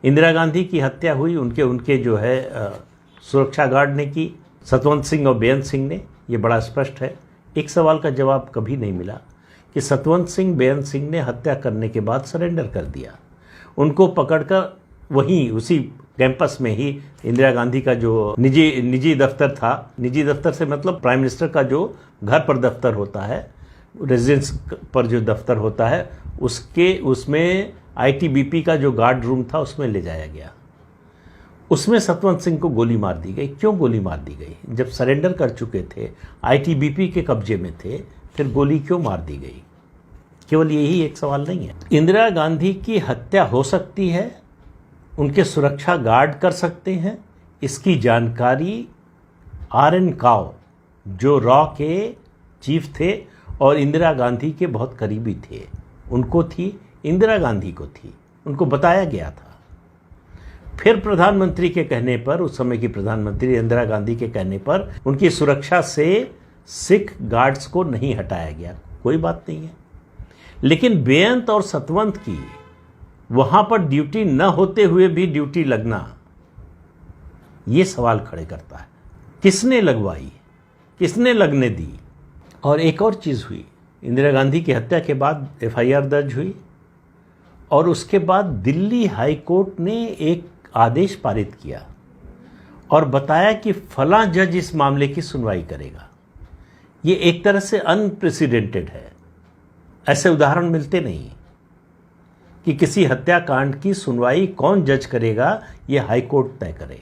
इंदिरा गांधी की हत्या हुई, उनके जो है सुरक्षा गार्ड ने की, सतवंत सिंह और बेअंत सिंह ने। ये बड़ा स्पष्ट है। एक सवाल का जवाब कभी नहीं मिला कि सतवंत सिंह बेअंत सिंह ने हत्या करने के बाद सरेंडर कर दिया। उनको पकड़कर वहीं उसी कैंपस में ही इंदिरा गांधी का जो निजी दफ्तर था, निजी दफ्तर से मतलब प्राइम मिनिस्टर का जो घर पर दफ्तर होता है, रेजिडेंस पर जो दफ्तर होता है, उसमें आईटीबीपी का जो गार्ड रूम था उसमें ले जाया गया। उसमें सतवंत सिंह को गोली मार दी गई। क्यों गोली मार दी गई? जब सरेंडर कर चुके थे, आईटीबीपी के कब्जे में थे, फिर गोली क्यों मार दी गई? केवल यही एक सवाल नहीं है। इंदिरा गांधी की हत्या हो सकती है, उनके सुरक्षा गार्ड कर सकते हैं, इसकी जानकारी आर.एन. काव जो रॉ के चीफ थे और इंदिरा गांधी के बहुत करीबी थे, उनको थी, इंदिरा गांधी को थी, उनको बताया गया था। फिर प्रधानमंत्री के कहने पर, उस समय की प्रधानमंत्री इंदिरा गांधी के कहने पर, उनकी सुरक्षा से सिख गार्ड्स को नहीं हटाया गया। कोई बात नहीं है। लेकिन बेअंत और सतवंत की वहां पर ड्यूटी न होते हुए भी ड्यूटी लगना, ये सवाल खड़े करता है। किसने लगवाई, किसने लगने दी? और एक और चीज हुई, इंदिरा गांधी की हत्या के बाद एफआईआर दर्ज हुई और उसके बाद दिल्ली हाई कोर्ट ने एक आदेश पारित किया और बताया कि फलां जज इस मामले की सुनवाई करेगा। ये एक तरह से अनप्रेसिडेंटेड है। ऐसे उदाहरण मिलते नहीं कि किसी हत्याकांड की सुनवाई कौन जज करेगा, ये हाई कोर्ट तय करे।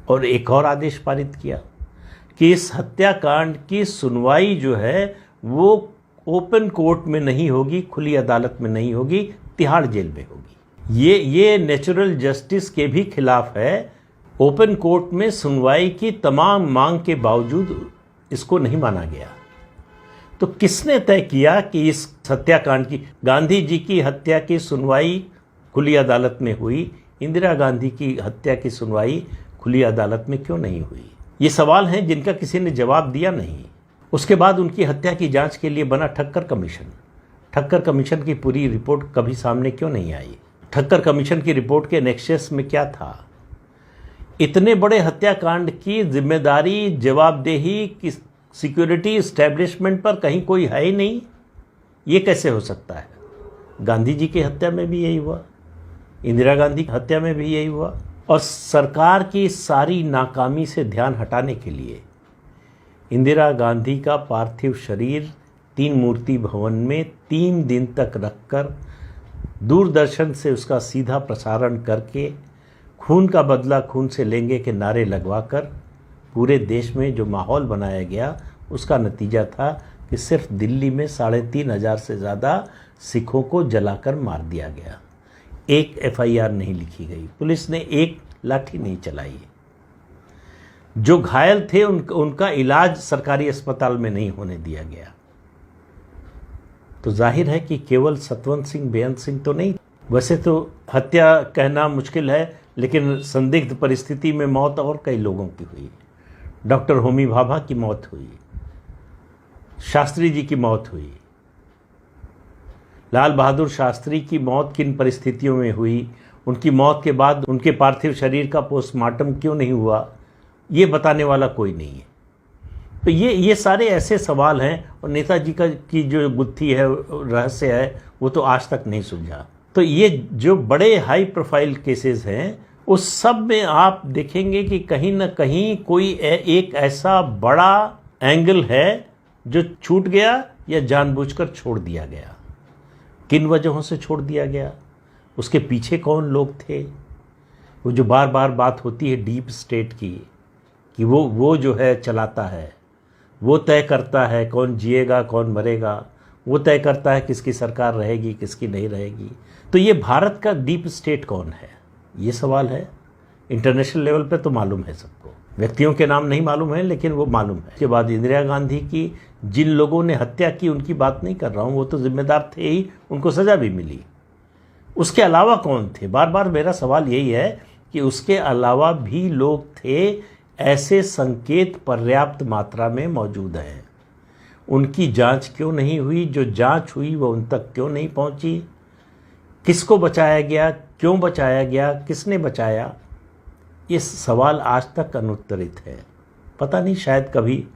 और एक और आदेश पारित किया कि इस हत्याकांड की सुनवाई जो है वो ओपन कोर्ट में नहीं होगी, खुली अदालत में नहीं होगी, तिहाड़ जेल में होगी। ये नेचुरल जस्टिस के भी खिलाफ है। ओपन कोर्ट में सुनवाई की तमाम मांग के बावजूद इसको नहीं माना गया। तो किसने तय किया कि इस हत्याकांड की, गांधी जी की हत्या की सुनवाई खुली अदालत में हुई, इंदिरा गांधी की हत्या की सुनवाई खुली अदालत में क्यों नहीं हुई? ये सवाल हैं जिनका किसी ने जवाब दिया नहीं। उसके बाद उनकी हत्या की जांच के लिए बना ठक्कर कमीशन। ठक्कर कमीशन की पूरी रिपोर्ट कभी सामने क्यों नहीं आई? ठक्कर कमीशन की रिपोर्ट के नेक्सस में क्या था? इतने बड़े हत्याकांड की जिम्मेदारी, जवाबदेही की सिक्योरिटी एस्टेब्लिशमेंट पर कहीं कोई है ही नहीं। ये कैसे हो सकता है? गांधी जी की हत्या में भी यही हुआ, इंदिरा गांधी की हत्या में भी यही हुआ। और सरकार की सारी नाकामी से ध्यान हटाने के लिए इंदिरा गांधी का पार्थिव शरीर 3 मूर्ति भवन में 3 दिन तक रखकर, दूरदर्शन से उसका सीधा प्रसारण करके, खून का बदला खून से लेंगे के नारे लगवाकर पूरे देश में जो माहौल बनाया गया, उसका नतीजा था कि सिर्फ दिल्ली में 3,500 से ज़्यादा सिखों को जलाकर मार दिया गया। एक एफआईआर नहीं लिखी गई, पुलिस ने एक लाठी नहीं चलाई। जो घायल थे उनका इलाज सरकारी अस्पताल में नहीं होने दिया गया। तो जाहिर है कि केवल सतवंत सिंह बेअंत सिंह तो नहीं। वैसे तो हत्या कहना मुश्किल है, लेकिन संदिग्ध परिस्थिति में मौत और कई लोगों की हुई। डॉक्टर होमी भाभा की मौत हुई, शास्त्री जी की मौत हुई। लाल बहादुर शास्त्री की मौत किन परिस्थितियों में हुई, उनकी मौत के बाद उनके पार्थिव शरीर का पोस्टमार्टम क्यों नहीं हुआ, ये बताने वाला कोई नहीं है। तो ये सारे ऐसे सवाल हैं। और नेताजी की जो गुत्थी है, रहस्य है, वो तो आज तक नहीं सुलझा। तो ये जो बड़े हाई प्रोफाइल केसेस हैं, उस सब में आप देखेंगे कि कहीं ना कहीं कोई एक ऐसा बड़ा एंगल है जो छूट गया या जानबूझकर छोड़ दिया गया। किन वजहों से छोड़ दिया गया, उसके पीछे कौन लोग थे? वो जो बार बार बात होती है डीप स्टेट की, कि वो जो है चलाता है, वो तय करता है कौन जिएगा कौन मरेगा, वो तय करता है किसकी सरकार रहेगी किसकी नहीं रहेगी। तो ये भारत का डीप स्टेट कौन है, ये सवाल है। इंटरनेशनल लेवल पे तो मालूम है सबको, व्यक्तियों के नाम नहीं मालूम है, लेकिन वो मालूम है। उसके बाद इंदिरा गांधी की जिन लोगों ने हत्या की, उनकी बात नहीं कर रहा हूँ, वो तो जिम्मेदार थे ही, उनको सज़ा भी मिली। उसके अलावा कौन थे? बार बार मेरा सवाल यही है कि उसके अलावा भी लोग थे। ऐसे संकेत पर्याप्त मात्रा में मौजूद हैं। उनकी जांच क्यों नहीं हुई? जो जांच हुई वो उन तक क्यों नहीं पहुंची? किसको बचाया गया, क्यों बचाया गया, किसने बचाया, ये सवाल आज तक अनुत्तरित है। पता नहीं, शायद कभी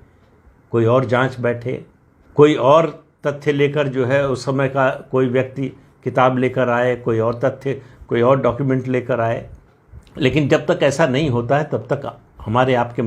कोई और जांच बैठे, कोई और तथ्य लेकर जो है उस समय का कोई व्यक्ति किताब लेकर आए, कोई और तथ्य, कोई और डॉक्यूमेंट लेकर आए। लेकिन जब तक ऐसा नहीं होता है तब तक हमारे आपके मन